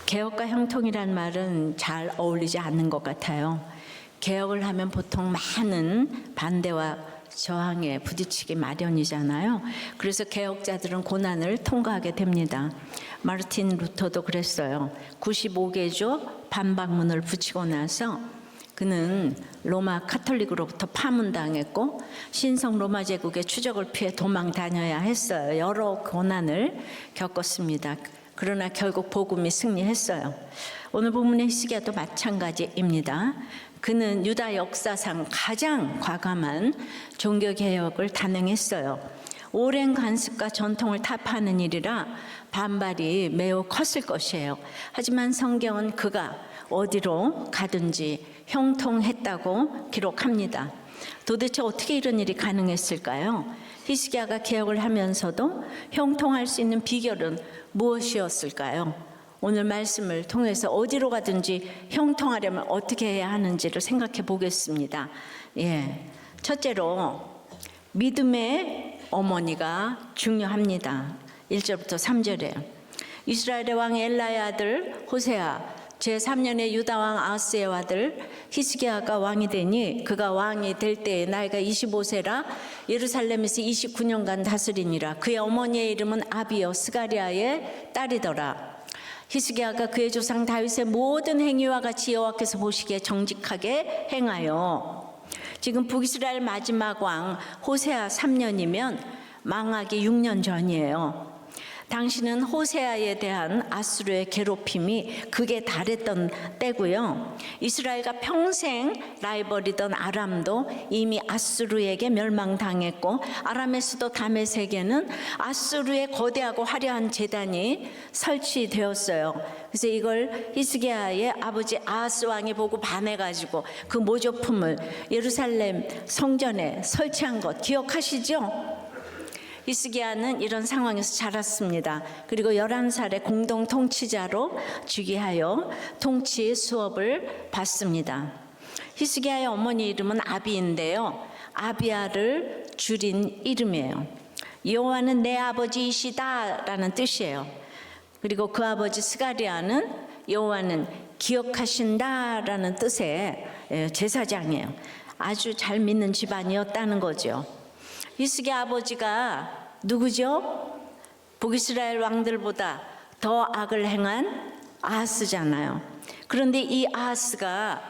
개혁과 형통이란 말은 잘 어울리지 않는 것 같아요. 개혁을 하면 보통 많은 반대와 저항에 부딪히기 마련이잖아요. 그래서 개혁자들은 고난을 통과하게 됩니다. 마르틴 루터도 그랬어요. 95개조 반박문을 붙이고 나서 그는 로마 카톨릭으로부터 파문당했고 신성 로마 제국의 추적을 피해 도망 다녀야 했어요. 여러 고난을 겪었습니다. 그러나 결국 복음이 승리했어요. 오늘 본문의 히스기야도 마찬가지입니다. 그는 유다 역사상 가장 과감한 종교개혁을 단행했어요. 오랜 관습과 전통을 타파하는 일이라 반발이 매우 컸을 것이에요. 하지만 성경은 그가 어디로 가든지 형통했다고 기록합니다. 도대체 어떻게 이런 일이 가능했을까요? 히스기야가 개혁을 하면서도 형통할 수 있는 비결은 무엇이었을까요? 오늘 말씀을 통해서 어디로 가든지 형통하려면 어떻게 해야 하는지를 생각해 보겠습니다. 첫째로 믿음의 어머니가 중요합니다. 1절부터 3절에 이스라엘의 왕 엘라의 아들 호세아 제3년의 유다왕 아하스의 아들 히스기야가 왕이 되니 그가 왕이 될 때에 나이가 25세라 예루살렘에서 29년간 다스리니라. 그의 어머니의 이름은 아비여 스가랴의 딸이더라. 히스기야가 그의 조상 다윗의 모든 행위와 같이 여호와께서 보시기에 정직하게 행하여. 지금 북이스라엘 마지막 왕 호세아 3년이면 망하기 6년 전이에요. 당시는 호세아에 대한 아수르의 괴롭힘이 극에 달했던 때고요. 이스라엘과 평생 라이벌이던 아람도 이미 아수르에게 멸망당했고 아람의 수도 다메섹에는 아수르의 거대하고 화려한 제단이 설치되었어요. 그래서 이걸 히스기야의 아버지 아하스 왕이 보고 반해가지고 그 모조품을 예루살렘 성전에 설치한 것 기억하시죠? 히스기야는 이런 상황에서 자랐습니다. 그리고 11살에 공동 통치자로 즉위하여 통치 수업을 받습니다. 히스기야의 어머니 이름은 아비인데요. 아비야를 줄인 이름이에요. 여호와는 내 아버지이시다 라는 뜻이에요. 그리고 그 아버지 스가랴는 여호와는 기억하신다 라는 뜻의 제사장이에요. 아주 잘 믿는 집안이었다는 거죠. 히스기야 아버지가 누구죠? 북이스라엘 왕들보다 더 악을 행한 아하스잖아요. 그런데 이 아하스가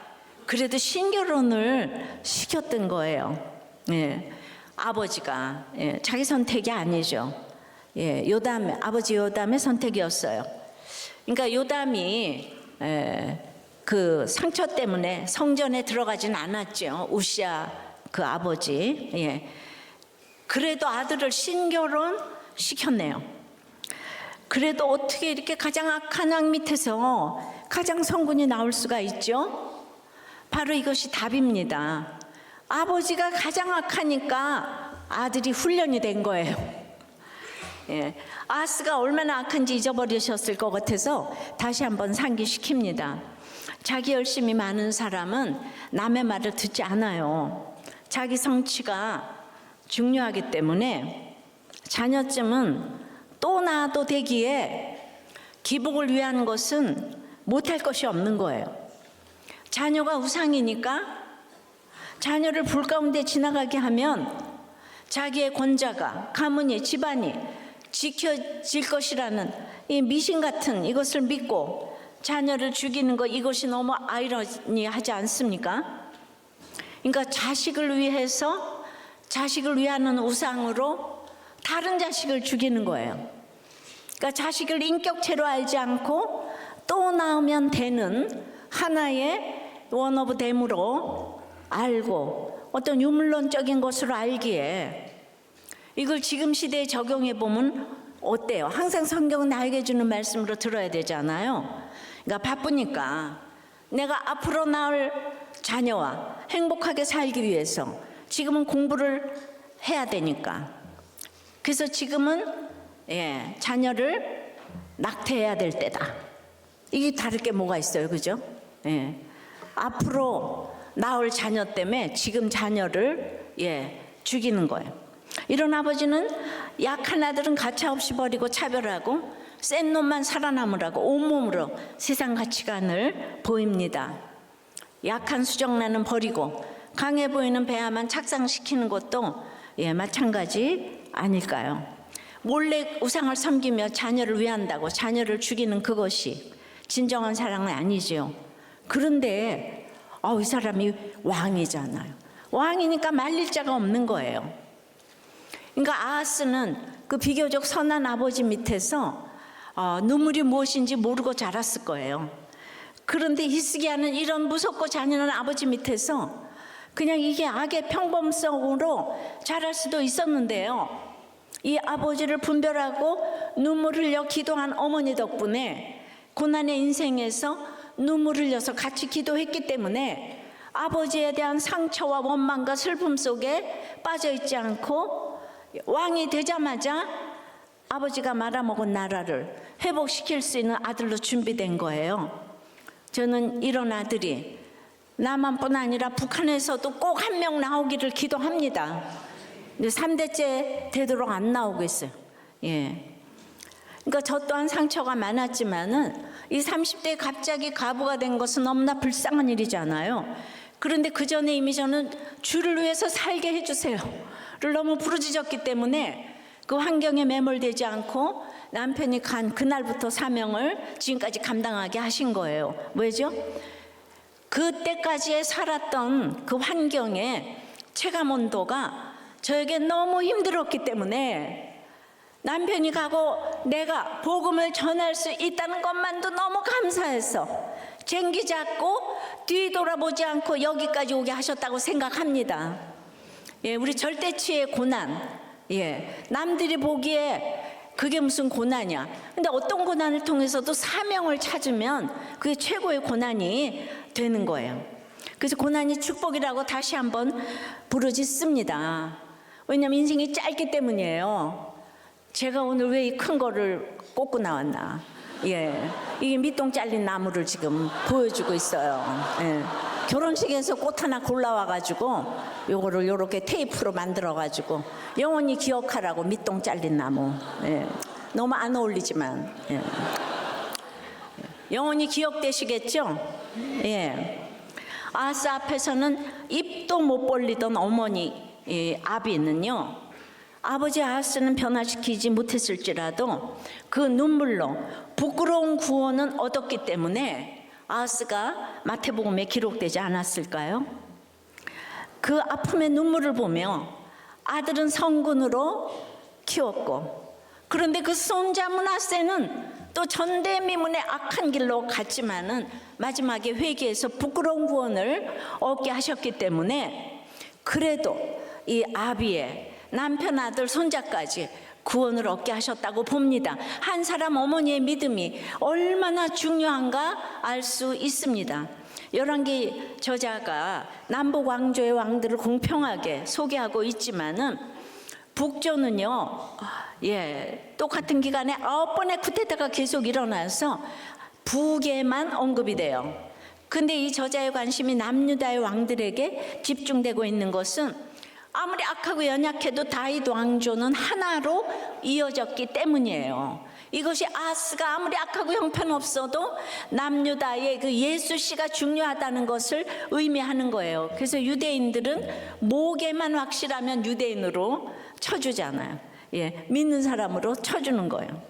그래도 신결혼을 시켰던 거예요. 아버지가 자기 선택이 아니죠. 아버지 요담의 선택이었어요. 그러니까 요담이 그 상처 때문에 성전에 들어가진 않았죠. 우시야 그 아버지. 그래도 아들을 신결혼 시켰네요. 그래도 어떻게 이렇게 가장 악한 왕 밑에서 가장 성군이 나올 수가 있죠? 바로 이것이 답입니다. 아버지가 가장 악하니까 아들이 훈련이 된 거예요. 아하스가 얼마나 악한지 잊어버리셨을 것 같아서 다시 한번 상기시킵니다. 자기 열심이 많은 사람은 남의 말을 듣지 않아요. 자기 성취가 중요하기 때문에 자녀쯤은 또 낳아도 되기에 기복을 위한 것은 못할 것이 없는 거예요. 자녀가 우상이니까 자녀를 불 가운데 지나가게 하면 자기의 권자가 가문이 집안이 지켜질 것이라는 이 미신 같은 이것을 믿고 자녀를 죽이는 것, 이것이 너무 아이러니하지 않습니까? 그러니까 자식을 위하는 우상으로 다른 자식을 죽이는 거예요. 그러니까 자식을 인격체로 알지 않고 또 낳으면 되는 하나의 원 오브 댐으로 알고 어떤 유물론적인 것으로 알기에 이걸 지금 시대에 적용해 보면 어때요? 항상 성경은 나에게 주는 말씀으로 들어야 되잖아요. 그러니까 바쁘니까 내가 앞으로 낳을 자녀와 행복하게 살기 위해서 지금은 공부를 해야 되니까. 그래서 지금은 자녀를 낙태해야 될 때다. 이게 다를 게 뭐가 있어요, 그죠? 앞으로 나올 자녀 때문에 지금 자녀를 죽이는 거예요. 이런 아버지는 약한 아들은 가차없이 버리고 차별하고 센 놈만 살아남으라고 온몸으로 세상 가치관을 보입니다. 약한 수정란은 버리고 강해 보이는 배아만 착상시키는 것도 마찬가지 아닐까요? 몰래 우상을 섬기며 자녀를 위한다고 자녀를 죽이는 그것이 진정한 사랑은 아니지요. 그런데 이 사람이 왕이잖아요. 왕이니까 말릴 자가 없는 거예요. 그러니까 아하스는 그 비교적 선한 아버지 밑에서 눈물이 무엇인지 모르고 자랐을 거예요. 그런데 히스기야는 이런 무섭고 잔인한 아버지 밑에서 그냥 이게 악의 평범성으로 자랄 수도 있었는데요. 이 아버지를 분별하고 눈물 흘려 기도한 어머니 덕분에 고난의 인생에서 눈물 흘려서 같이 기도했기 때문에 아버지에 대한 상처와 원망과 슬픔 속에 빠져있지 않고 왕이 되자마자 아버지가 말아먹은 나라를 회복시킬 수 있는 아들로 준비된 거예요. 저는 이런 아들이 남한뿐 아니라 북한에서도 꼭 한 명 나오기를 기도합니다. 근데 3대째 되도록 안 나오고 있어요. 그러니까 저 또한 상처가 많았지만은 이 30대에 갑자기 과부가 된 것은 너무나 불쌍한 일이잖아요. 그런데 그 전에 이미 저는 주를 위해서 살게 해주세요를 너무 부르짖었기 때문에 그 환경에 매몰되지 않고 남편이 간 그날부터 사명을 지금까지 감당하게 하신 거예요. 왜죠? 그때까지 살았던 그 환경의 체감 온도가 저에게 너무 힘들었기 때문에 남편이 가고 내가 복음을 전할 수 있다는 것만도 너무 감사해서 쟁기 잡고 뒤돌아보지 않고 여기까지 오게 하셨다고 생각합니다. 우리 절대치의 고난, 남들이 보기에 그게 무슨 고난이야. 근데 어떤 고난을 통해서도 사명을 찾으면 그게 최고의 고난이 되는 거예요. 그래서 고난이 축복이라고 다시 한번 부르짖습니다. 왜냐하면 인생이 짧기 때문이에요. 제가 오늘 왜 이 큰 거를 꽂고 나왔나. 이게 밑동 잘린 나무를 지금 보여주고 있어요. 결혼식에서 꽃 하나 골라와가지고 요거를 요렇게 테이프로 만들어가지고 영원히 기억하라고 밑동 잘린 나무. 너무 안 어울리지만 영원히 기억되시겠죠? 아하스 앞에서는 입도 못 벌리던 어머니 아비는요, 아버지 아하스는 변화시키지 못했을지라도 그 눈물로 부끄러운 구원은 얻었기 때문에 아하스가 마태복음에 기록되지 않았을까요? 그 아픔의 눈물을 보며 아들은 성군으로 키웠고, 그런데 그 손자 므낫세는 또 전대미문의 악한 길로 갔지만은 마지막에 회개해서 부끄러운 구원을 얻게 하셨기 때문에 그래도 이 아비의 남편, 아들, 손자까지 구원을 얻게 하셨다고 봅니다. 한 사람 어머니의 믿음이 얼마나 중요한가 알 수 있습니다. 열왕기 저자가 남북 왕조의 왕들을 공평하게 소개하고 있지만은 북조는요, 똑같은 기간에 9번의 쿠데타가 계속 일어나서 북에만 언급이 돼요. 근데 이 저자의 관심이 남유다의 왕들에게 집중되고 있는 것은 아무리 악하고 연약해도 다윗 왕조는 하나로 이어졌기 때문이에요. 이것이 아하스가 아무리 악하고 형편없어도 남유다의 그 예수씨가 중요하다는 것을 의미하는 거예요. 그래서 유대인들은 목에만 확실하면 유대인으로 쳐주잖아요. 믿는 사람으로 쳐주는 거예요.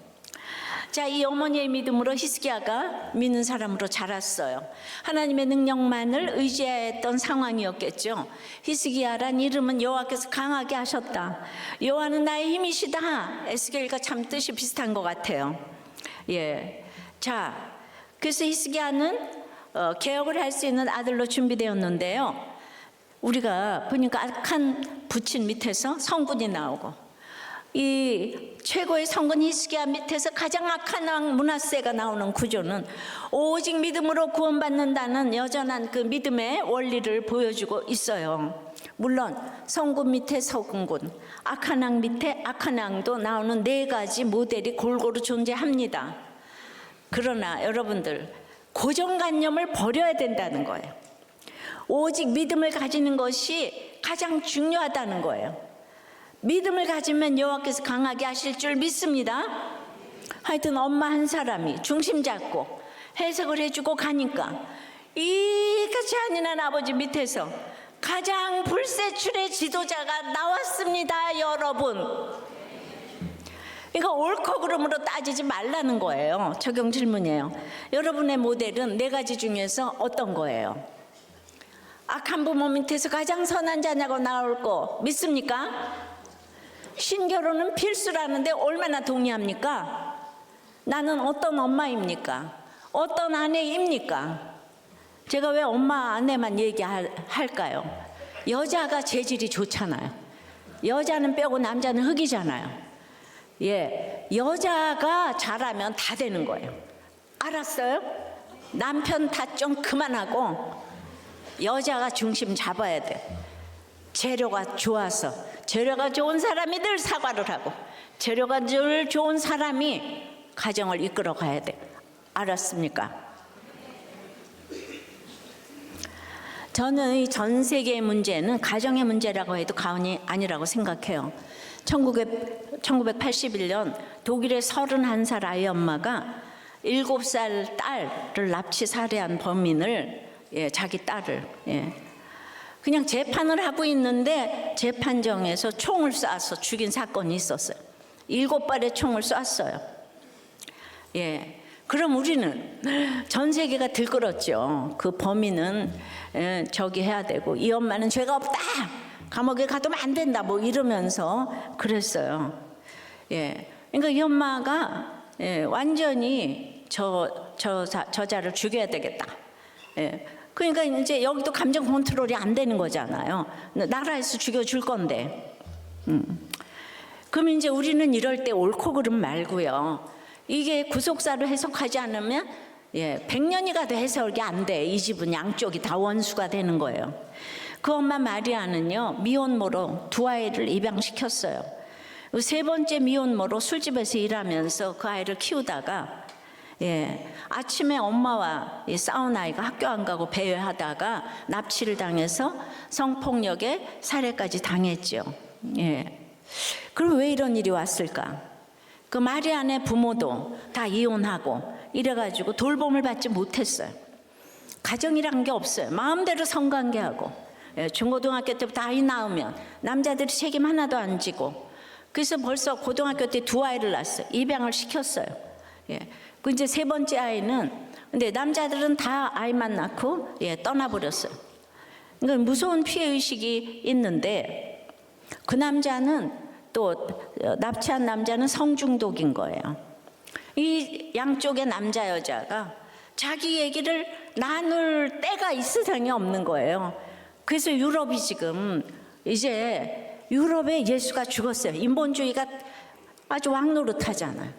자, 이 어머니의 믿음으로 히스기야가 믿는 사람으로 자랐어요. 하나님의 능력만을 의지했던 상황이었겠죠. 히스기야란 이름은 여호와께서 강하게 하셨다. 여호와는 나의 힘이시다. 에스겔과 참 뜻이 비슷한 것 같아요. 자, 그래서 히스기야는 개혁을 할 수 있는 아들로 준비되었는데요. 우리가 보니까 악한 부친 밑에서 성군이 나오고, 이 최고의 성군 히스기야 밑에서 가장 악한 왕 므낫세가 나오는 구조는 오직 믿음으로 구원받는다는 여전한 그 믿음의 원리를 보여주고 있어요. 물론 성군 밑에 성군, 악한 왕 밑에 악한 왕도 나오는 4가지 모델이 골고루 존재합니다. 그러나 여러분들, 고정관념을 버려야 된다는 거예요. 오직 믿음을 가지는 것이 가장 중요하다는 거예요. 믿음을 가지면 여호와께서 강하게 하실 줄 믿습니다. 하여튼 엄마 한 사람이 중심 잡고 해석을 해주고 가니까 이가 잔인한 아버지 밑에서 가장 불세출의 지도자가 나왔습니다, 여러분. 이거 옳고 그름으로 따지지 말라는 거예요. 적용 질문이에요. 여러분의 모델은 네 가지 중에서 어떤 거예요? 악한 부모 밑에서 가장 선한 자냐고 나올 거 믿습니까? 신결혼은 필수라는데 얼마나 동의합니까? 나는 어떤 엄마입니까? 어떤 아내입니까? 제가 왜 엄마 아내만 얘기할까요? 여자가 재질이 좋잖아요. 여자는 뼈고 남자는 흙이잖아요. 예, 여자가 잘하면 다 되는 거예요. 알았어요? 남편 탓 좀 그만하고 여자가 중심 잡아야 돼. 재료가 좋아서, 재료가 좋은 사람이 늘 사과를 하고 재료가 늘 좋은 사람이 가정을 이끌어 가야 돼. 알았습니까? 저는 이 전 세계의 문제는 가정의 문제라고 해도 과언이 아니라고 생각해요. 1981년 독일의 31살 아이 엄마가 7살 딸을 납치 살해한 범인을, 자기 딸을, 그냥 재판을 하고 있는데 재판정에서 총을 쏴서 죽인 사건이 있었어요. 7발의 총을 쐈어요. 그럼 우리는 전 세계가 들끓었죠. 그 범인은 저기 해야 되고 이 엄마는 죄가 없다, 감옥에 가두면 안 된다, 뭐 이러면서 그랬어요. 그러니까 이 엄마가 완전히 저자를 죽여야 되겠다. 그러니까 이제 여기도 감정 컨트롤이 안 되는 거잖아요. 나라에서 죽여줄 건데. 그럼 이제 우리는 이럴 때 옳고 그름 말고요. 이게 구속사로 해석하지 않으면 100년이 가도 해석이 안 돼. 이 집은 양쪽이 다 원수가 되는 거예요. 그 엄마 마리아는요, 미혼모로 2아이를 입양시켰어요. 세 번째 미혼모로 술집에서 일하면서 그 아이를 키우다가 아침에 엄마와 싸운 아이가 학교 안 가고 배회하다가 납치를 당해서 성폭력에 살해까지 당했죠. 그럼 왜 이런 일이 왔을까? 그 마리아네 부모도 다 이혼하고 이래가지고 돌봄을 받지 못했어요. 가정이란 게 없어요. 마음대로 성관계하고 중고등학교 때부터 아이 낳으면 남자들이 책임 하나도 안 지고, 그래서 벌써 고등학교 때 2아이를 낳았어요. 입양을 시켰어요. 그 이제 세 번째 아이는, 근데 남자들은 다 아이만 낳고 떠나버렸어요. 그러니까 무서운 피해의식이 있는데, 그 남자는 또 납치한 남자는 성중독인 거예요. 이 양쪽의 남자 여자가 자기 얘기를 나눌 때가 이 세상에 없는 거예요. 그래서 유럽이 지금 이제 유럽에 예수가 죽었어요. 인본주의가 아주 왕노릇하잖아요.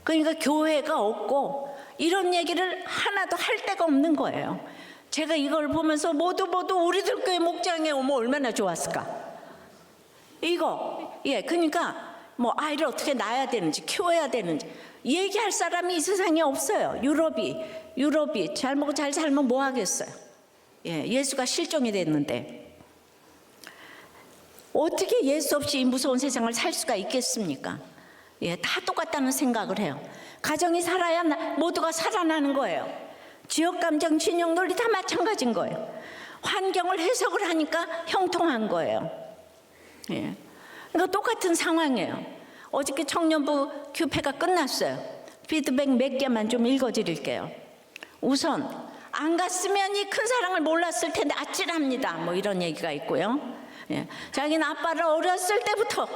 그러니까 교회가 없고 이런 얘기를 하나도 할 데가 없는 거예요. 제가 이걸 보면서 모두 우리들 교회 목장에 오면 얼마나 좋았을까. 이거 그러니까 뭐 아이를 어떻게 낳아야 되는지 키워야 되는지 얘기할 사람이 이 세상에 없어요. 유럽이 잘 먹고 잘 살면 뭐 하겠어요. 예수가 실종이 됐는데 어떻게 예수 없이 이 무서운 세상을 살 수가 있겠습니까? 다 똑같다는 생각을 해요. 가정이 살아야 모두가 살아나는 거예요. 지역감정, 진영 논리 다 마찬가지인 거예요. 환경을 해석을 하니까 형통한 거예요. 그러니까 똑같은 상황이에요. 어저께 청년부 교폐가 끝났어요. 피드백 몇 개만 좀 읽어드릴게요. 우선 안 갔으면 이 큰 사랑을 몰랐을 텐데 아찔합니다, 뭐 이런 얘기가 있고요. 자기는 아빠를 어렸을 때부터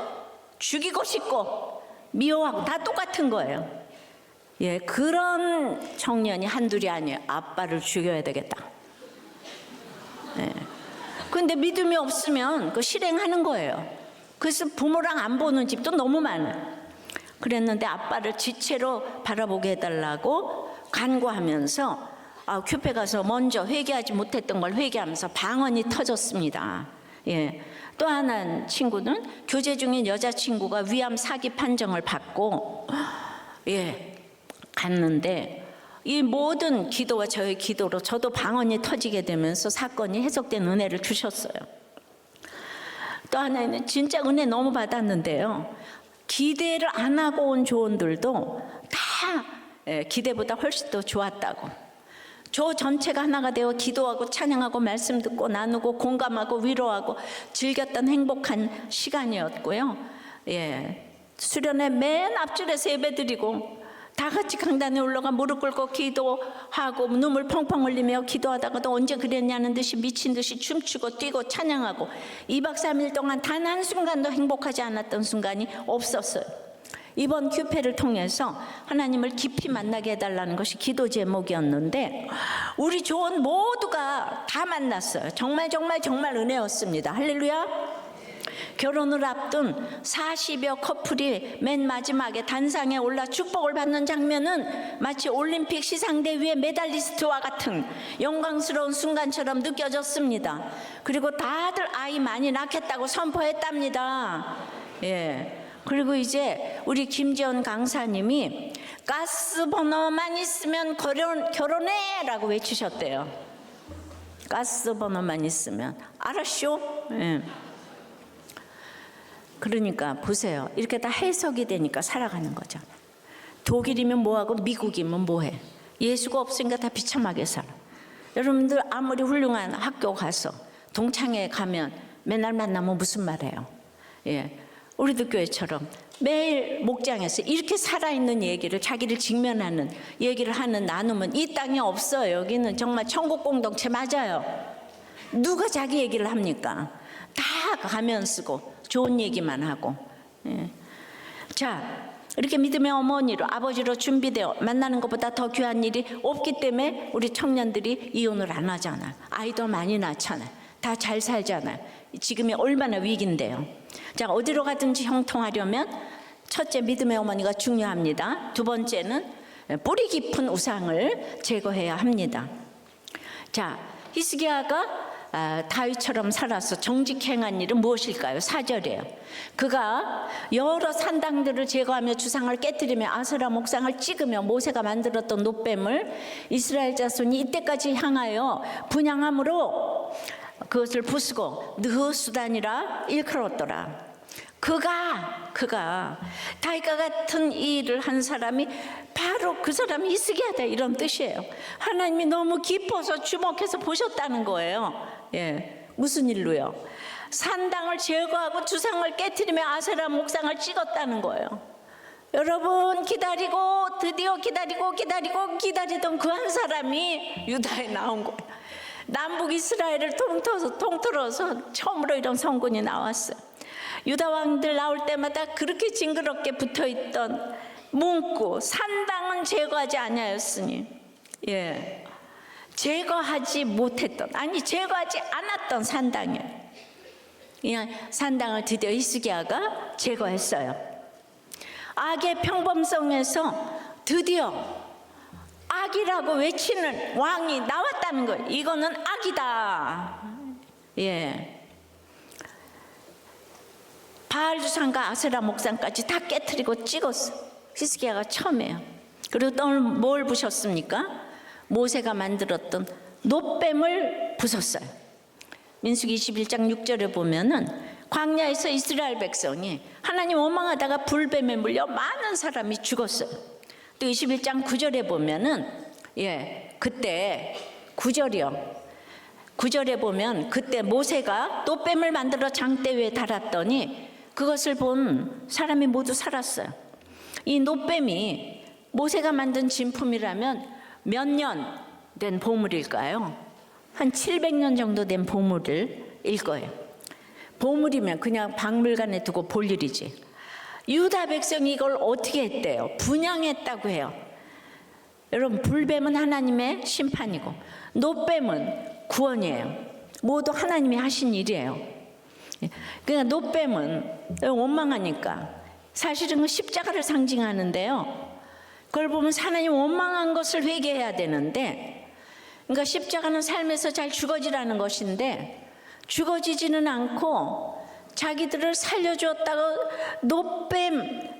죽이고 싶고 미워하고 다 똑같은 거예요. 그런 청년이 한둘이 아니에요. 아빠를 죽여야 되겠다. 근데 믿음이 없으면 그 실행하는 거예요. 그래서 부모랑 안 보는 집도 너무 많아요. 그랬는데 아빠를 지체로 바라보게 해달라고 간구하면서 교회 가서 먼저 회개하지 못했던 걸 회개하면서 방언이 터졌습니다. 또 하나 친구는 교제 중인 여자친구가 위암 사기 판정을 받고 갔는데 이 모든 기도와 저의 기도로 저도 방언이 터지게 되면서 사건이 해석된 은혜를 주셨어요. 또 하나는 진짜 은혜 너무 받았는데요. 기대를 안 하고 온 조언들도 다 기대보다 훨씬 더 좋았다고. 조 전체가 하나가 되어 기도하고 찬양하고 말씀 듣고 나누고 공감하고 위로하고 즐겼던 행복한 시간이었고요. 수련회 맨 앞줄에서 예배드리고 다 같이 강단에 올라가 무릎 꿇고 기도하고 눈물 펑펑 흘리며 기도하다가도 언제 그랬냐는 듯이 미친 듯이 춤추고 뛰고 찬양하고 2박 3일 동안 단 한순간도 행복하지 않았던 순간이 없었어요. 이번 큐페를 통해서 하나님을 깊이 만나게 해달라는 것이 기도 제목이었는데 우리 조언 모두가 다 만났어요. 정말 은혜였습니다. 할렐루야. 결혼을 앞둔 40여 커플이 맨 마지막에 단상에 올라 축복을 받는 장면은 마치 올림픽 시상대 위의 메달리스트와 같은 영광스러운 순간처럼 느껴졌습니다. 그리고 다들 아이 많이 낳겠다고 선포했답니다. 그리고 이제 우리 김지연 강사님이 가스 번호만 있으면 결혼해 라고 외치셨대요. 가스 번호만 있으면. 알았쇼? 그러니까 보세요. 이렇게 다 해석이 되니까 살아가는 거죠. 독일이면 뭐하고 미국이면 뭐해. 예수가 없으니까 다 비참하게 살아. 여러분들 아무리 훌륭한 학교 가서 동창회 가면 맨날 만나면 무슨 말해요. 우리도 교회처럼 매일 목장에서 이렇게 살아있는 얘기를 자기를 직면하는 얘기를 하는 나눔은 이 땅에 없어요. 여기는 정말 천국 공동체 맞아요. 누가 자기 얘기를 합니까? 다 가면 쓰고 좋은 얘기만 하고. 자, 이렇게 믿음의 어머니로 아버지로 준비되어 만나는 것보다 더 귀한 일이 없기 때문에 우리 청년들이 이혼을 안 하잖아요. 아이도 많이 낳잖아요. 다 잘 살잖아요. 지금이 얼마나 위기인데요. 자, 어디로 가든지 형통하려면 첫째 믿음의 어머니가 중요합니다. 두 번째는 뿌리 깊은 우상을 제거해야 합니다. 자, 히스기야가 다윗처럼 살아서 정직행한 일은 무엇일까요? 4절이에요. 그가 여러 산당들을 제거하며 주상을 깨뜨리며 아세라 목상을 찍으며 모세가 만들었던 노뱀을 이스라엘 자손이 이때까지 향하여 분향함으로 그것을 부수고 느흐수단이라 일컬었더라. 그가 다윗과 같은 이 일을 한 사람이 바로 그 사람이 히스기야다 이런 뜻이에요. 하나님이 너무 깊어서 주목해서 보셨다는 거예요. 무슨 일로요? 산당을 제거하고 주상을 깨뜨리며 아세라 목상을 찍었다는 거예요. 여러분 기다리고 드디어 기다리던 그 한 사람이 유다에 나온 거예요. 남북 이스라엘을 통틀어서 처음으로 이런 성군이 나왔어요. 유다 왕들 나올 때마다 그렇게 징그럽게 붙어있던 문구 산당은 제거하지 아니하였으니 제거하지 않았던 산당이에요. 산당을 드디어 히스기야가 제거했어요. 악의 평범성에서 드디어 악이라고 외치는 왕이 나왔다는 거예요. 이거는 악이다. 바알 주상과 아세라 목상까지 다 깨트리고 찍었어. 히스기야가 처음이에요. 그리고 또 뭘 부셨습니까? 모세가 만들었던 놋뱀을 부쉈어요. 민수기 21장 6절에 보면은 광야에서 이스라엘 백성이 하나님 원망하다가 불뱀에 물려 많은 사람이 죽었어요. 또 21장 9절에 보면은 그때 9절에 보면 그때 모세가 놋뱀을 만들어 장대 위에 달았더니 그것을 본 사람이 모두 살았어요. 이 놋뱀이 모세가 만든 진품이라면 몇 년 된 보물일까요? 한 700년 정도 된 보물일 거예요. 보물이면 그냥 박물관에 두고 볼 일이지. 유다 백성이 이걸 어떻게 했대요? 분향했다고 해요. 여러분 불뱀은 하나님의 심판이고 놋뱀은 구원이에요. 모두 하나님이 하신 일이에요. 그러니까 놋뱀은 원망하니까 사실은 십자가를 상징하는데요. 그걸 보면 하나님 원망한 것을 회개해야 되는데, 그러니까 십자가는 삶에서 잘 죽어지라는 것인데 죽어지지는 않고 자기들을 살려주었다고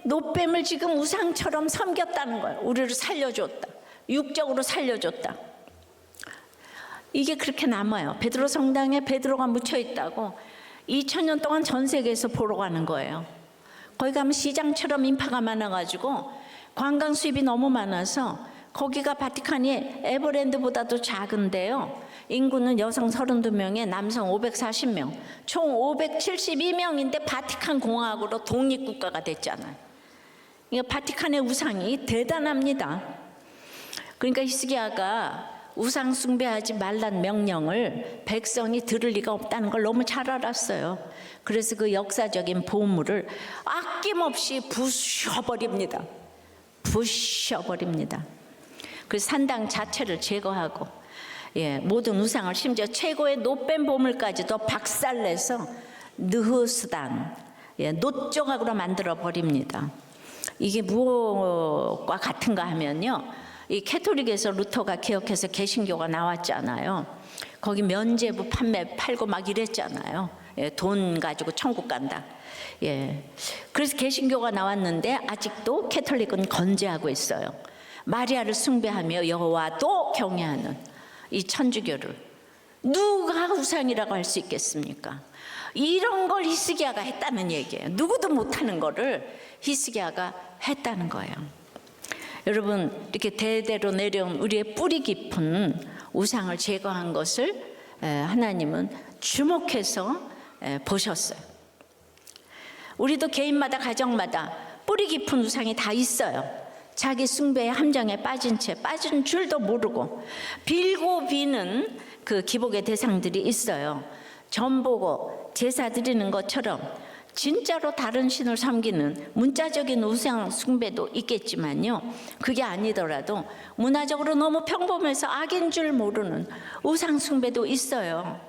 놋뱀을 지금 우상처럼 섬겼다는 거예요. 우리를 살려줬다. 육적으로 살려줬다. 이게 그렇게 남아요. 베드로 성당에 베드로가 묻혀 있다고 2000년 동안 전 세계에서 보러 가는 거예요. 거기 가면 시장처럼 인파가 많아가지고 관광 수입이 너무 많아서 거기가 바티칸이 에버랜드보다도 작은데요. 인구는 여성 32명에 남성 540명, 총 572명인데 바티칸 공화국으로 독립국가가 됐잖아요. 이 바티칸의 우상이 대단합니다. 그러니까 히스기야가 우상 숭배하지 말란 명령을 백성이 들을 리가 없다는 걸 너무 잘 알았어요. 그래서 그 역사적인 보물을 아낌없이 부셔버립니다. 부셔버립니다. 그래서 산당 자체를 제거하고, 모든 우상을 심지어 최고의 노뱀 보물까지도 박살내서 느흐스단, 노조각으로 만들어 버립니다. 이게 무엇과 같은가 하면요, 이 캐톨릭에서 루터가 개혁해서 개신교가 나왔잖아요. 거기 면죄부 팔고 막 이랬잖아요. 돈 가지고 천국 간다. 그래서 개신교가 나왔는데 아직도 캐톨릭은 건재하고 있어요. 마리아를 숭배하며 여호와도 경외하는 이 천주교를 누가 우상이라고 할 수 있겠습니까? 이런 걸 히스기야가 했다는 얘기예요. 누구도 못하는 거를 히스기야가 했다는 거예요. 여러분, 이렇게 대대로 내려온 우리의 뿌리 깊은 우상을 제거한 것을 하나님은 주목해서 보셨어요. 우리도 개인마다 가정마다 뿌리 깊은 우상이 다 있어요. 자기 숭배의 함정에 빠진 줄도 모르고 빌고 비는 그 기복의 대상들이 있어요. 점 보고 제사 드리는 것처럼 진짜로 다른 신을 섬기는 문자적인 우상 숭배도 있겠지만요, 그게 아니더라도 문화적으로 너무 평범해서 악인 줄 모르는 우상 숭배도 있어요.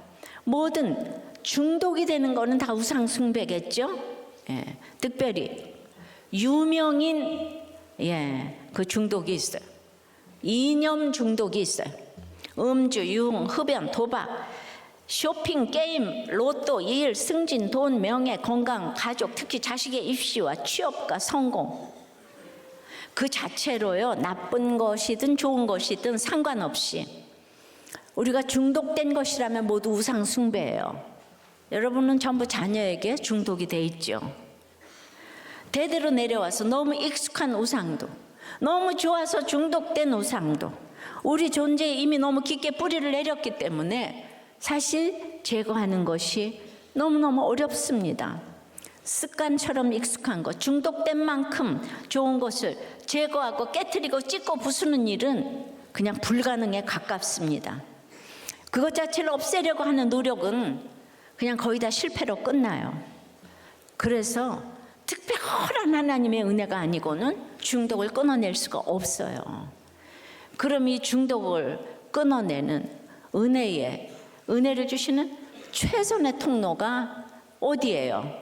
뭐든 중독이 되는 거는 다 우상 숭배겠죠. 특별히 유명인 그 중독이 있어요. 이념 중독이 있어요. 음주, 유흥, 흡연, 도박, 쇼핑, 게임, 로또, 일, 승진, 돈, 명예, 건강, 가족, 특히 자식의 입시와 취업과 성공, 그 자체로요, 나쁜 것이든 좋은 것이든 상관없이 우리가 중독된 것이라면 모두 우상 숭배예요. 여러분은 전부 자녀에게 중독이 돼 있죠. 대대로 내려와서 너무 익숙한 우상도, 너무 좋아서 중독된 우상도 우리 존재에 이미 너무 깊게 뿌리를 내렸기 때문에 사실 제거하는 것이 너무너무 어렵습니다. 습관처럼 익숙한 것, 중독된 만큼 좋은 것을 제거하고 깨트리고 찢고 부수는 일은 그냥 불가능에 가깝습니다. 그것 자체를 없애려고 하는 노력은 그냥 거의 다 실패로 끝나요. 그래서 특별한 하나님의 은혜가 아니고는 중독을 끊어낼 수가 없어요. 그럼 이 중독을 끊어내는 은혜를 주시는 최선의 통로가 어디예요?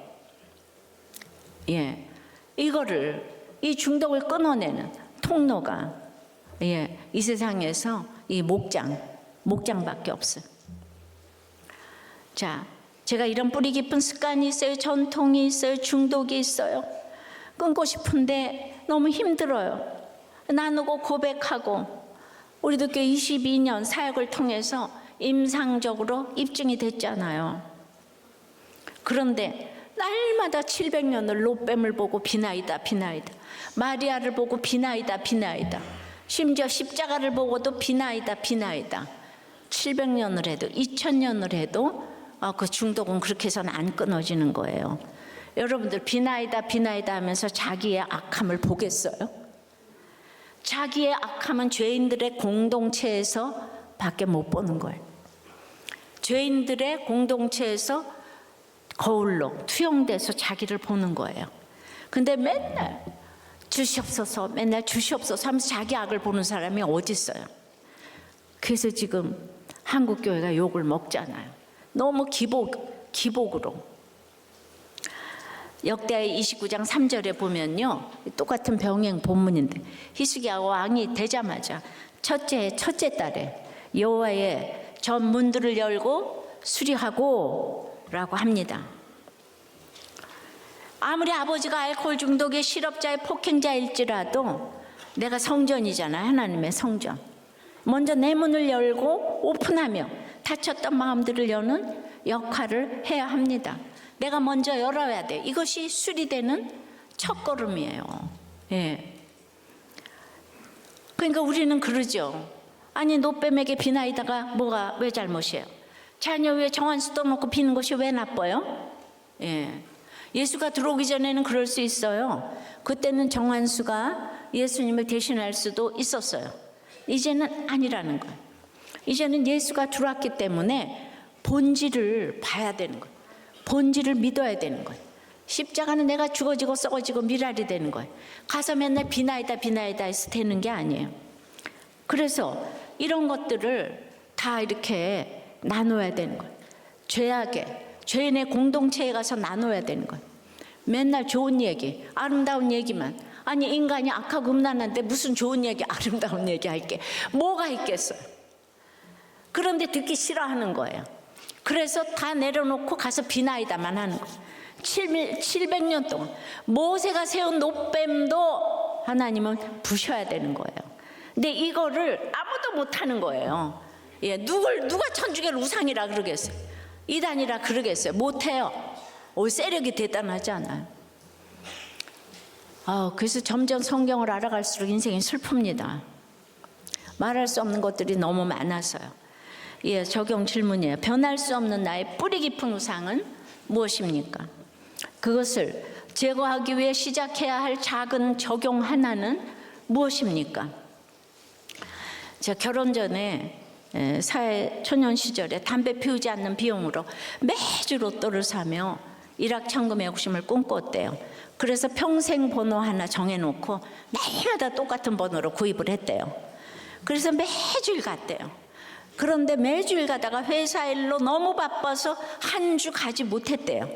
이 중독을 끊어내는 통로가 이 세상에서 이 목장밖에 없어요. 자, 제가 이런 뿌리 깊은 습관이 있어요. 전통이 있어요. 중독이 있어요. 끊고 싶은데 너무 힘들어요. 나누고 고백하고 우리도 꽤 22년 사역을 통해서 임상적으로 입증이 됐잖아요. 그런데 날마다 700년을 노뱀을 보고 비나이다. 마리아를 보고 비나이다. 심지어 십자가를 보고도 비나이다. 700년을 해도 2000년을 해도 그 중독은 그렇게 해서는 안 끊어지는 거예요. 여러분들 비나이다 하면서 자기의 악함을 보겠어요? 자기의 악함은 죄인들의 공동체에서 밖에 못 보는 거예요. 죄인들의 공동체에서 거울로 투영돼서 자기를 보는 거예요. 근데 맨날 주시옵소서 하면서 자기 악을 보는 사람이 어디 있어요? 그래서 지금 한국교회가 욕을 먹잖아요. 너무 기복으로. 역대하 29장 3절에 보면요, 똑같은 병행 본문인데 히스기야 왕이 되자마자 첫째 달에 여호와의 전 문들을 열고 수리하고 라고 합니다. 아무리 아버지가 알코올 중독의 실업자의 폭행자일지라도 내가 성전이잖아요. 하나님의 성전. 먼저 내 문을 열고 오픈하며 닫혔던 마음들을 여는 역할을 해야 합니다. 내가 먼저 열어야 돼. 이것이 수리되는 첫걸음이에요. 예. 그러니까 우리는 그러죠. 아니 노뱀에게 비나이다가 뭐가 왜 잘못이에요? 자녀 위에 정한수 떠놓고 비는 것이 왜 나빠요? 예. 예수가 들어오기 전에는 그럴 수 있어요. 그때는 정한수가 예수님을 대신할 수도 있었어요. 이제는 아니라는 거예요. 이제는 예수가 들어왔기 때문에 본질을 봐야 되는 거예요. 본질을 믿어야 되는 거예요. 십자가는 내가 죽어지고 썩어지고 미랄이 되는 거예요. 가서 맨날 비나이다 비나이다 해서 되는 게 아니에요. 그래서 이런 것들을 다 이렇게 나눠야 되는 거예요. 죄인의 공동체에 가서 나눠야 되는 거예요. 맨날 좋은 얘기, 아름다운 얘기만. 아니 인간이 악하고 음란한데 무슨 좋은 얘기, 아름다운 얘기 할게 뭐가 있겠어요. 그런데 듣기 싫어하는 거예요. 그래서 다 내려놓고 가서 비나이다만 하는 거예요. 700년 동안 모세가 세운 노뱀도 하나님은 부셔야 되는 거예요. 근데 이거를 아무도 못하는 거예요. 예, 누가 천주교를 우상이라 그러겠어요? 이단이라 그러겠어요? 못해요. 세력이 대단하지 않아요. 그래서 점점 성경을 알아갈수록 인생이 슬픕니다. 말할 수 없는 것들이 너무 많아서요. 예, 적용 질문이에요. 변할 수 없는 나의 뿌리 깊은 우상은 무엇입니까? 그것을 제거하기 위해 시작해야 할 작은 적용 하나는 무엇입니까? 제가 결혼 전에 사회 초년 시절에 담배 피우지 않는 비용으로 매주 로또를 사며 일확천금의 욕심을 꿈꿨대요. 그래서 평생 번호 하나 정해놓고 매일마다 똑같은 번호로 구입을 했대요. 그래서 매주일 갔대요. 그런데 매주일 가다가 회사 일로 너무 바빠서 한 주 가지 못했대요.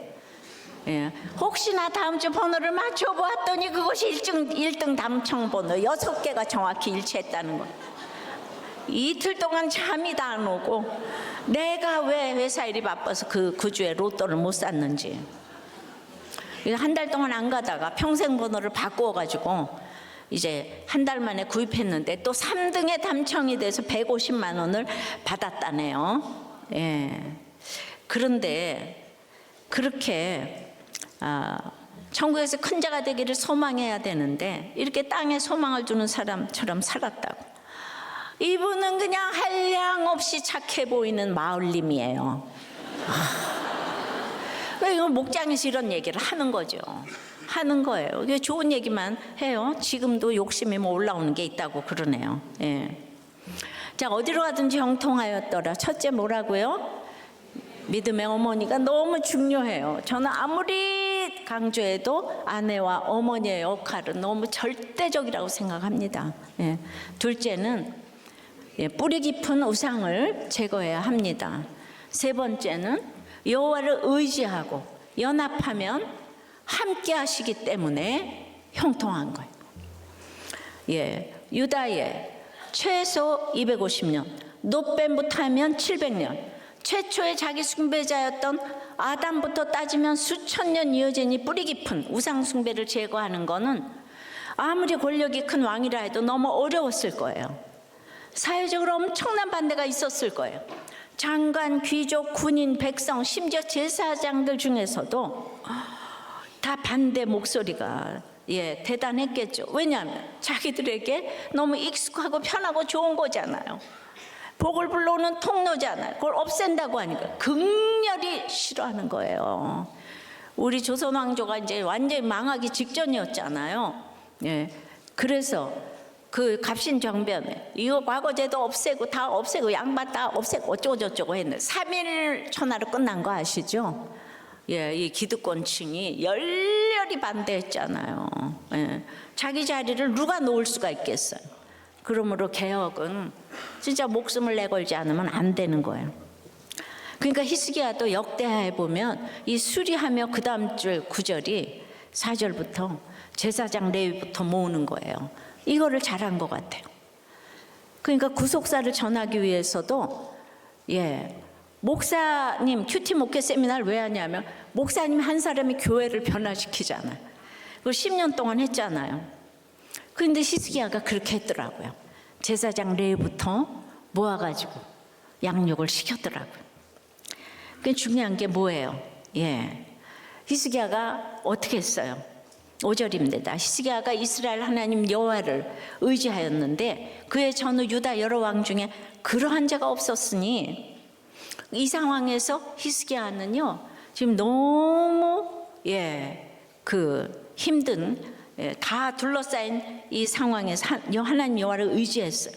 예. 혹시나 다음 주 번호를 맞춰보았더니 그것이 1등 당첨 번호 6개가 정확히 일치했다는 거. 이틀 동안 잠이 다 안 오고 내가 왜 회사 일이 바빠서 그 주에 로또를 못 샀는지. 한 달 동안 안 가다가 평생 번호를 바꾸어가지고 이제 한 달 만에 구입했는데 또 3등에 당첨이 돼서 150만 원을 받았다네요. 예. 그런데 그렇게 천국에서 큰 자가 되기를 소망해야 되는데 이렇게 땅에 소망을 두는 사람처럼 살았다고. 이분은 그냥 한량없이 착해 보이는 마을님이에요. 왜 이거 목장에서 이런 얘기를 하는 거죠. 하는 거예요. 이게 좋은 얘기만 해요. 지금도 욕심이 뭐 올라오는 게 있다고 그러네요. 예. 자, 어디로 가든지 형통하였더라. 첫째 뭐라고요? 믿음의 어머니가 너무 중요해요. 저는 아무리 강조해도 아내와 어머니의 역할은 너무 절대적이라고 생각합니다. 예. 둘째는 뿌리 깊은 우상을 제거해야 합니다. 세 번째는 여호와를 의지하고 연합하면 함께 하시기 때문에 형통한 거예요. 예, 유다의 최소 250년, 노뱀부터 하면 700년, 최초의 자기 숭배자였던 아담부터 따지면 수천 년 이어진 이 뿌리 깊은 우상 숭배를 제거하는 것은 아무리 권력이 큰 왕이라 해도 너무 어려웠을 거예요. 사회적으로 엄청난 반대가 있었을 거예요. 장관, 귀족, 군인, 백성, 심지어 제사장들 중에서도 다 반대 목소리가 대단했겠죠. 왜냐하면 자기들에게 너무 익숙하고 편하고 좋은 거잖아요. 복을 불러오는 통로잖아요. 그걸 없앤다고 하니까 극렬히 싫어하는 거예요. 우리 조선 왕조가 이제 완전히 망하기 직전이었잖아요. 예, 그래서 그 갑신정변에 이거 과거제도 없애고 다 없애고 양반 다 없애고 어쩌고 저쩌고 했는데 3일 천하로 끝난 거 아시죠? 예, 이 기득권층이 열렬히 반대했잖아요. 예, 자기 자리를 누가 놓을 수가 있겠어요. 그러므로 개혁은 진짜 목숨을 내걸지 않으면 안 되는 거예요. 그러니까 히스기야도 역대하에 보면 이 수리하며 그 다음 줄 구절이 4절부터 제사장 레위부터 모으는 거예요. 이거를 잘한 것 같아요. 그러니까 구속사를 전하기 위해서도 목사님 큐티 목회 세미나를 왜 하냐면 목사님 한 사람이 교회를 변화시키잖아요. 그걸 10년 동안 했잖아요. 그런데 히스기야가 그렇게 했더라고요. 제사장 레위부터 모아가지고 양육을 시켰더라고요. 그 중요한 게 뭐예요? 히스기야가 어떻게 했어요? 5절입니다. 히스기야가 이스라엘 하나님 여호와를 의지하였는데 그의 전후 유다 여러 왕 중에 그러한 자가 없었으니, 이 상황에서 히스기야는요 지금 너무 힘든 다 둘러싸인 이 상황에서 하나님 여호와를 의지했어요.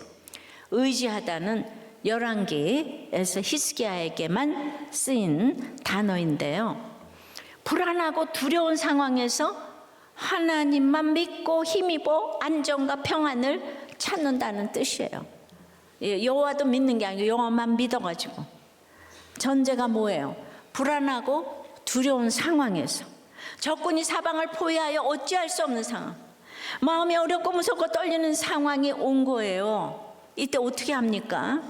의지하다는 열왕기에서 히스기야에게만 쓰인 단어인데요, 불안하고 두려운 상황에서 하나님만 믿고 힘입어 안정과 평안을 찾는다는 뜻이에요. 여호와도 믿는 게 아니고 여호와만 믿어가지고. 전제가 뭐예요? 불안하고 두려운 상황에서 적군이 사방을 포위하여 어찌할 수 없는 상황, 마음이 어렵고 무섭고 떨리는 상황이 온 거예요. 이때 어떻게 합니까?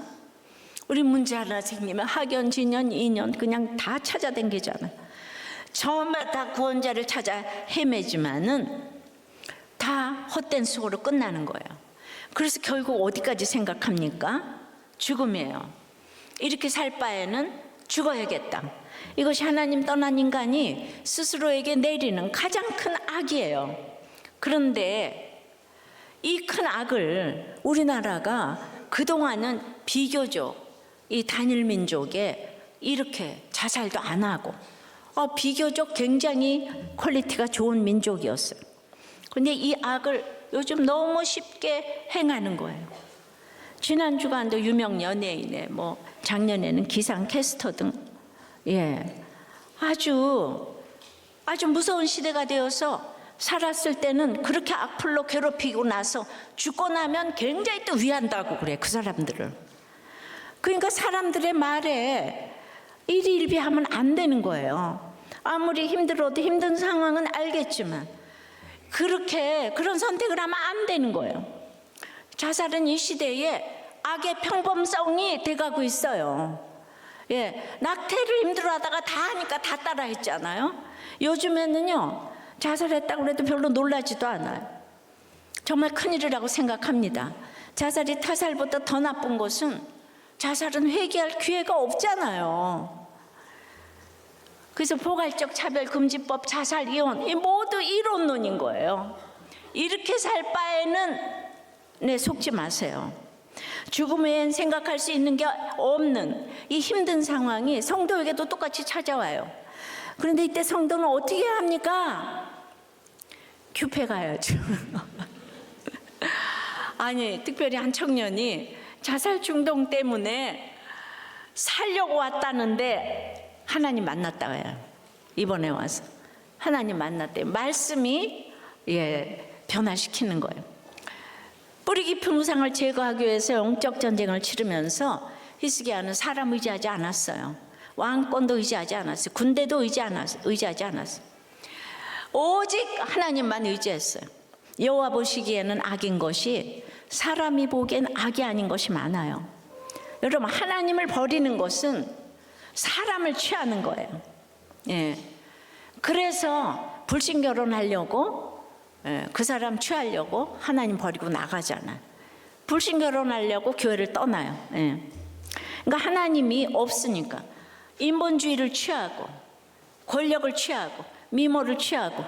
우리 문제 하나 생기면 학연, 진연, 인연 그냥 다 찾아다니잖아요. 저마다 구원자를 찾아 헤매지만은 다 헛된 수고로 끝나는 거예요. 그래서 결국 어디까지 생각합니까? 죽음이에요. 이렇게 살 바에는 죽어야겠다. 이것이 하나님 떠난 인간이 스스로에게 내리는 가장 큰 악이에요. 그런데 이 큰 악을 우리나라가 그동안은 비교적 이 단일 민족에 이렇게 자살도 안 하고 비교적 굉장히 퀄리티가 좋은 민족이었어요. 근데 이 악을 요즘 너무 쉽게 행하는 거예요. 지난 주간도 유명 연예인의 작년에는 기상캐스터 등 아주 무서운 시대가 되어서 살았을 때는 그렇게 악플로 괴롭히고 나서 죽고 나면 굉장히 또 위한다고 그래, 그 사람들을. 그러니까 사람들의 말에 일희일비하면 안 되는 거예요. 아무리 힘들어도 힘든 상황은 알겠지만 그런 선택을 하면 안 되는 거예요. 자살은 이 시대에 악의 평범성이 돼가고 있어요. 낙태를 힘들어하다가 다 하니까 다 따라 했잖아요. 요즘에는요 자살했다고 해도 별로 놀라지도 않아요. 정말 큰일이라고 생각합니다. 자살이 타살보다 더 나쁜 것은 자살은 회개할 기회가 없잖아요. 그래서 포괄적 차별금지법, 자살, 이혼, 이 모두 이론론인 거예요. 이렇게 살 바에는 속지 마세요. 죽음 외엔 생각할 수 있는 게 없는 이 힘든 상황이 성도에게도 똑같이 찾아와요. 그런데 이때 성도는 어떻게 합니까? 큐페 가야죠. 아니, 특별히 한 청년이 자살 중독 때문에 살려고 왔다는데 하나님 만났다고 해요. 이번에 와서 하나님 만났대요. 말씀이 변화시키는 거예요. 뿌리 깊은 우상을 제거하기 위해서 영적 전쟁을 치르면서 히스기야는 사람 의지하지 않았어요. 왕권도 의지하지 않았어요. 군대도 의지하지 않았어요. 오직 하나님만 의지했어요. 여호와 보시기에는 악인 것이 사람이 보기엔 악이 아닌 것이 많아요. 여러분, 하나님을 버리는 것은 사람을 취하는 거예요. 그래서 불신 결혼하려고 그 사람 취하려고 하나님 버리고 나가잖아요. 불신 결혼하려고 교회를 떠나요. 그러니까 하나님이 없으니까 인본주의를 취하고 권력을 취하고 미모를 취하고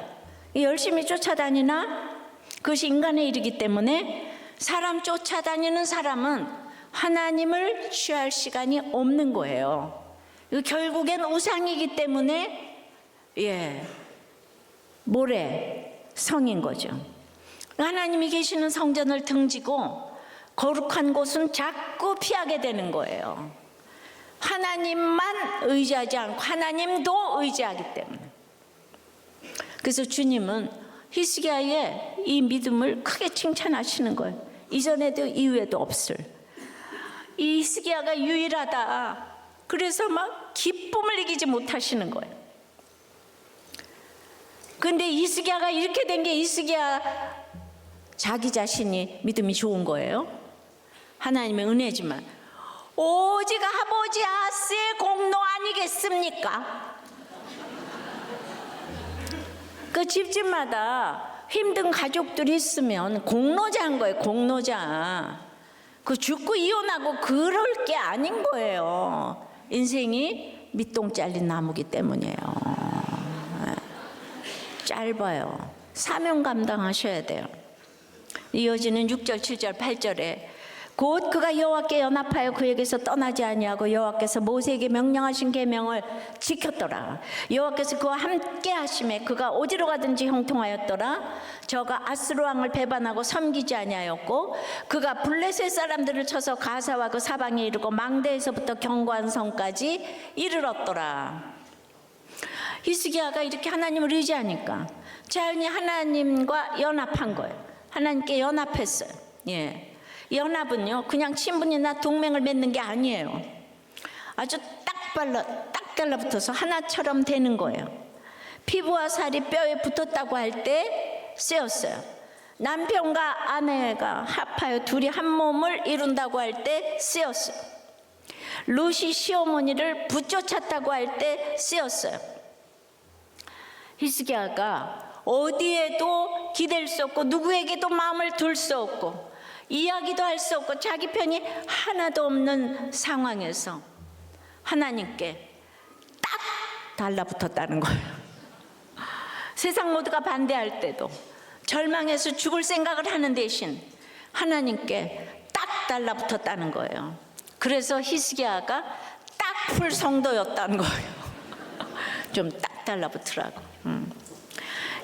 열심히 쫓아다니나 그것이 인간의 일이기 때문에 사람 쫓아다니는 사람은 하나님을 취할 시간이 없는 거예요. 결국엔 우상이기 때문에 모래성인 거죠. 하나님이 계시는 성전을 등지고 거룩한 곳은 자꾸 피하게 되는 거예요. 하나님만 의지하지 않고 하나님도 의지하기 때문에. 그래서 주님은 히스기야의 이 믿음을 크게 칭찬하시는 거예요. 이전에도 이후에도 없을. 이 히스기야가 유일하다. 그래서 막 기쁨을 이기지 못하시는 거예요. 근데 히스기야가 이렇게 된 게 히스기야 자기 자신이 믿음이 좋은 거예요. 하나님의 은혜지만 오직 아버지 아스의 공로 아니겠습니까? 그 집집마다 힘든 가족들이 있으면 공로자인 거예요. 공로자. 그 죽고 이혼하고 그럴 게 아닌 거예요. 인생이 밑동 잘린 나무기 때문이에요. 짧아요. 사명 감당하셔야 돼요. 이어지는 6절, 7절, 8절에 곧 그가 여호와께 연합하여 그에게서 떠나지 아니하고 여호와께서 모세에게 명령하신 계명을 지켰더라. 여호와께서 그와 함께 하심에 그가 어디로 가든지 형통하였더라. 저가 아스루 왕을 배반하고 섬기지 아니하였고 그가 블레셋 사람들을 쳐서 가사와 그 사방에 이르고 망대에서부터 견고한 성까지 이르렀더라. 히스기야가 이렇게 하나님을 의지하니까 자연히 하나님과 연합한 거예요. 하나님께 연합했어요. 예. 연합은요, 그냥 친분이나 동맹을 맺는 게 아니에요. 아주 딱 달라붙어서 하나처럼 되는 거예요. 피부와 살이 뼈에 붙었다고 할 때 쓰였어요. 남편과 아내가 합하여 둘이 한 몸을 이룬다고 할 때 쓰였어요. 룻이 시어머니를 붙쫓았다고 할 때 쓰였어요. 히스기야가 어디에도 기댈 수 없고 누구에게도 마음을 둘 수 없고 이야기도 할 수 없고 자기 편이 하나도 없는 상황에서 하나님께 딱 달라붙었다는 거예요. 세상 모두가 반대할 때도 절망해서 죽을 생각을 하는 대신 하나님께 딱 달라붙었다는 거예요. 그래서 히스기야가 딱 풀 성도였다는 거예요. 좀 딱 달라붙으라고.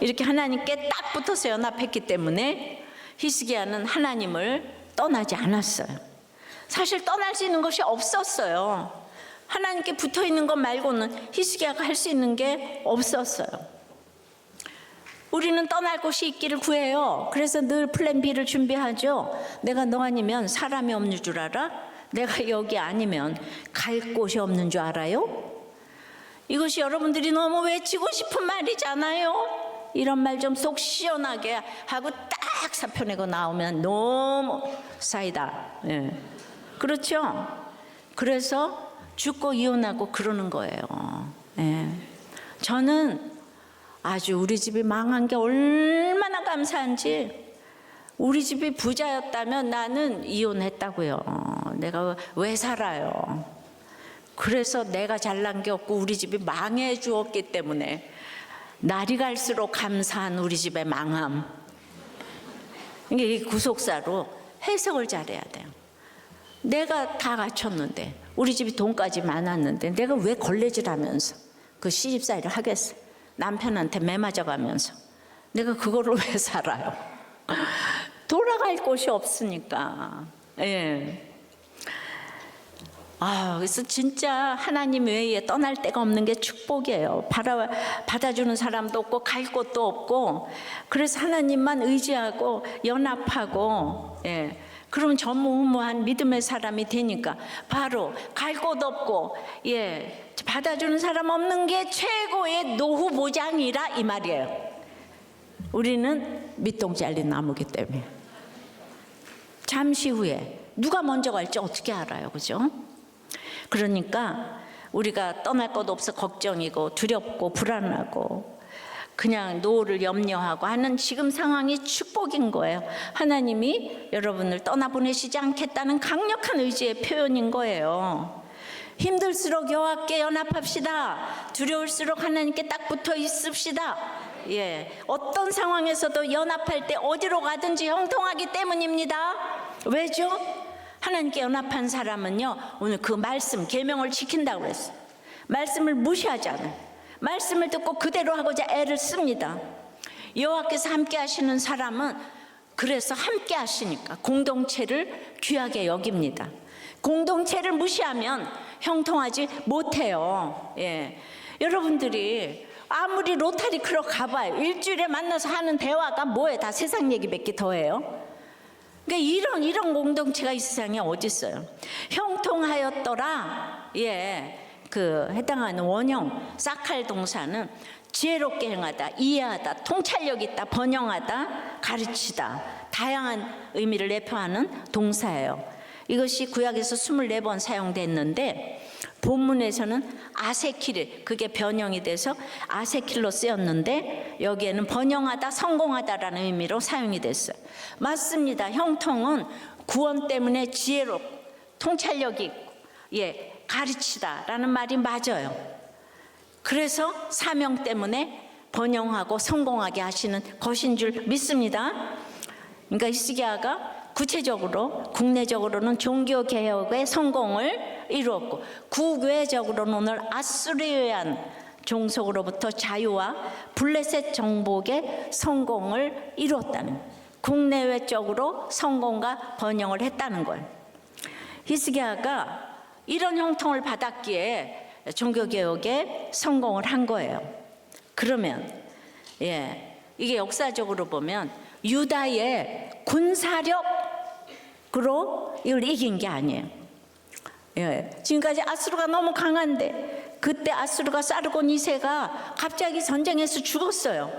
이렇게 하나님께 딱 붙어서 연합했기 때문에 히스기야는 하나님을 떠나지 않았어요. 사실 떠날 수 있는 것이 없었어요. 하나님께 붙어 있는 것 말고는 히스기야가 할 수 있는 게 없었어요. 우리는 떠날 곳이 있기를 구해요. 그래서 늘 플랜 B를 준비하죠. 내가 너 아니면 사람이 없는 줄 알아? 내가 여기 아니면 갈 곳이 없는 줄 알아요? 이것이 여러분들이 너무 외치고 싶은 말이잖아요. 이런 말 좀 속 시원하게 하고 딱 사표내고 나오면 너무 사이다. 예. 그렇죠? 그래서 죽고 이혼하고 그러는 거예요. 예. 저는 아주 우리 집이 망한 게 얼마나 감사한지, 우리 집이 부자였다면 나는 이혼했다고요. 내가 왜 살아요? 그래서 내가 잘난 게 없고 우리 집이 망해 주었기 때문에 날이 갈수록 감사한 우리 집의 망함. 이게 구속사로 해석을 잘해야 돼요. 내가 다 갖췄는데 우리 집이 돈까지 많았는데 내가 왜 걸레질하면서 그 시집살이를 하겠어? 남편한테 매 맞아가면서 내가 그거를 왜 살아요? 돌아갈 곳이 없으니까. 예. 그래서 진짜 하나님 외에 떠날 데가 없는 게 축복이에요. 받아주는 사람도 없고 갈 곳도 없고, 그래서 하나님만 의지하고 연합하고, 예. 그러면 전무후무한 믿음의 사람이 되니까 바로 갈 곳 없고, 예. 받아주는 사람 없는 게 최고의 노후 보장이라 이 말이에요. 우리는 밑동 잘린 나무기 때문에. 잠시 후에 누가 먼저 갈지 어떻게 알아요, 그죠? 그러니까 우리가 떠날 곳 없어 걱정이고 두렵고 불안하고 그냥 노후를 염려하고 하는 지금 상황이 축복인 거예요. 하나님이 여러분을 떠나보내시지 않겠다는 강력한 의지의 표현인 거예요. 힘들수록 여호와께 연합합시다. 두려울수록 하나님께 딱 붙어 있읍시다. 예, 어떤 상황에서도 연합할 때 어디로 가든지 형통하기 때문입니다. 왜죠? 하나님께 연합한 사람은요, 오늘 그 말씀, 계명을 지킨다고 그랬어요. 말씀을 무시하지 않아요. 말씀을 듣고 그대로 하고자 애를 씁니다. 여호와께서 함께 하시는 사람은 그래서 함께 하시니까 공동체를 귀하게 여깁니다. 공동체를 무시하면 형통하지 못해요. 예. 여러분들이 아무리 로타리 클럽 가봐요. 일주일에 만나서 하는 대화가 뭐예요? 다 세상 얘기밖에 더해요. 그러니까 이런 공동체가 이 세상에 어디 있어요? 형통하였더라. 예, 그 해당하는 원형 사칼 동사는 지혜롭게 행하다, 이해하다, 통찰력 있다, 번영하다, 가르치다, 다양한 의미를 내포하는 동사예요. 이것이 구약에서 24번 사용됐는데 본문에서는 아세킬, 그게 변형이 돼서 아세킬로 쓰였는데 여기에는 번영하다, 성공하다라는 의미로 사용이 됐어요. 맞습니다. 형통은 구원 때문에 지혜롭고 통찰력이 있고, 예, 가르치다라는 말이 맞아요. 그래서 사명 때문에 번영하고 성공하게 하시는 것인 줄 믿습니다. 그러니까 히스기야가 구체적으로 국내적으로는 종교개혁의 성공을 이루었고, 국외적으로는 오늘 아수리안 종속으로부터 자유와 블레셋 정복의 성공을 이루었다는, 국내외적으로 성공과 번영을 했다는 거예요. 히스기야가 이런 형통을 받았기에 종교개혁에 성공을 한 거예요. 그러면 이게 역사적으로 보면 유다의 군사력으로 이걸 이긴 게 아니에요. 지금까지 아수르가 너무 강한데, 그때 아수르가 사르곤 2세가 갑자기 전쟁에서 죽었어요.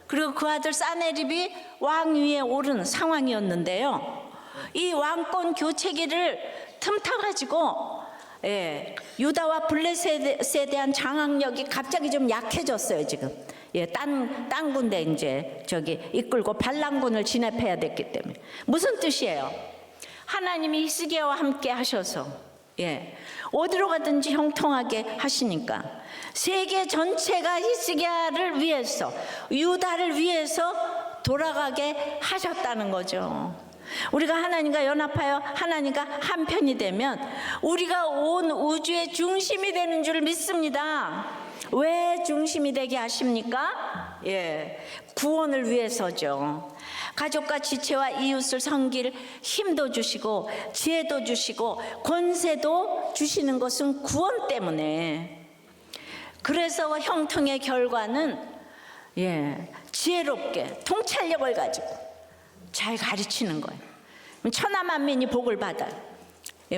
그리고 그 아들 사네립이 왕위에 오른 상황이었는데요, 이 왕권 교체기를 틈타가지고 유다와 블레셋에 대한 장악력이 갑자기 좀 약해졌어요. 지금 딴 군데 이제 저기 이끌고 반란군을 진압해야 됐기 때문에. 무슨 뜻이에요? 하나님이 히스기야와 함께 하셔서 어디로 가든지 형통하게 하시니까 세계 전체가 히스기야를 위해서, 유다를 위해서 돌아가게 하셨다는 거죠. 우리가 하나님과 연합하여 하나님과 한편이 되면 우리가 온 우주의 중심이 되는 줄 믿습니다. 왜 중심이 되게 하십니까? 구원을 위해서죠. 가족과 지체와 이웃을 섬길 힘도 주시고 지혜도 주시고 권세도 주시는 것은 구원 때문에. 그래서 형통의 결과는 지혜롭게 통찰력을 가지고 잘 가르치는 거예요. 천하만민이 복을 받아요.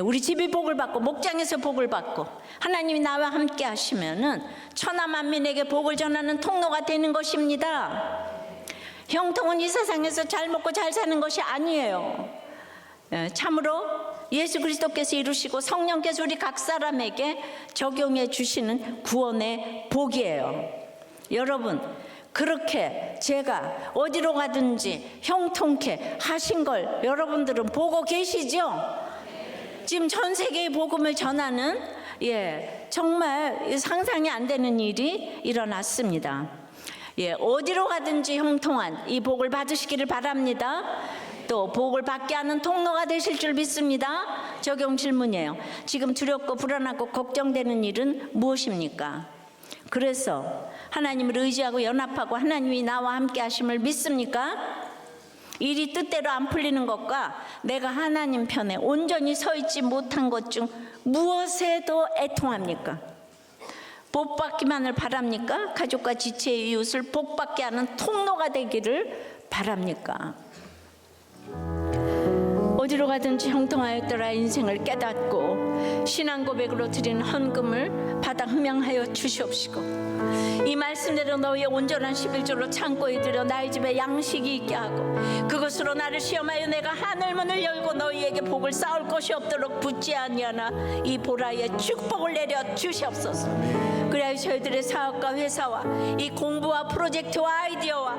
우리 집이 복을 받고 목장에서 복을 받고 하나님이 나와 함께 하시면은 천하만민에게 복을 전하는 통로가 되는 것입니다. 형통은 이 세상에서 잘 먹고 잘 사는 것이 아니에요. 참으로 예수 그리스도께서 이루시고 성령께서 우리 각 사람에게 적용해 주시는 구원의 복이에요. 여러분, 그렇게 제가 어디로 가든지 형통케 하신 걸 여러분들은 보고 계시죠? 지금 전 세계의 복음을 전하는 정말 상상이 안 되는 일이 일어났습니다. 어디로 가든지 형통한 이 복을 받으시기를 바랍니다. 또 복을 받게 하는 통로가 되실 줄 믿습니다. 적용 질문이에요. 지금 두렵고 불안하고 걱정되는 일은 무엇입니까? 그래서 하나님을 의지하고 연합하고 하나님이 나와 함께 하심을 믿습니까? 일이 뜻대로 안 풀리는 것과 내가 하나님 편에 온전히 서 있지 못한 것 중 무엇에도 애통합니까? 복받기만을 바랍니까? 가족과 지체의 이웃을 복받게 하는 통로가 되기를 바랍니까? 어디로 가든지 형통하였더라 인생을 깨닫고 신앙 고백으로 드리는 헌금을 받아 흠양하여 주시옵시고, 이 말씀대로 너희의 온전한 11조로 창고에 들여 나의 집에 양식이 있게 하고 그것으로 나를 시험하여 내가 하늘문을 열고 너희에게 복을 쌓을 것이 없도록 붙지 아니하나 이 보라에 축복을 내려 주시옵소서. 그래야 저희들의 사업과 회사와 이 공부와 프로젝트와 아이디어와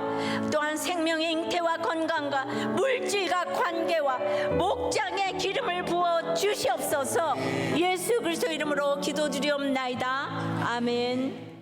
또한 생명의 잉태와 건강과 물질과 관계와 목장에 기름을 부어 주시옵소서. 예수 그리스도 이름으로 기도드리옵나이다. 아멘.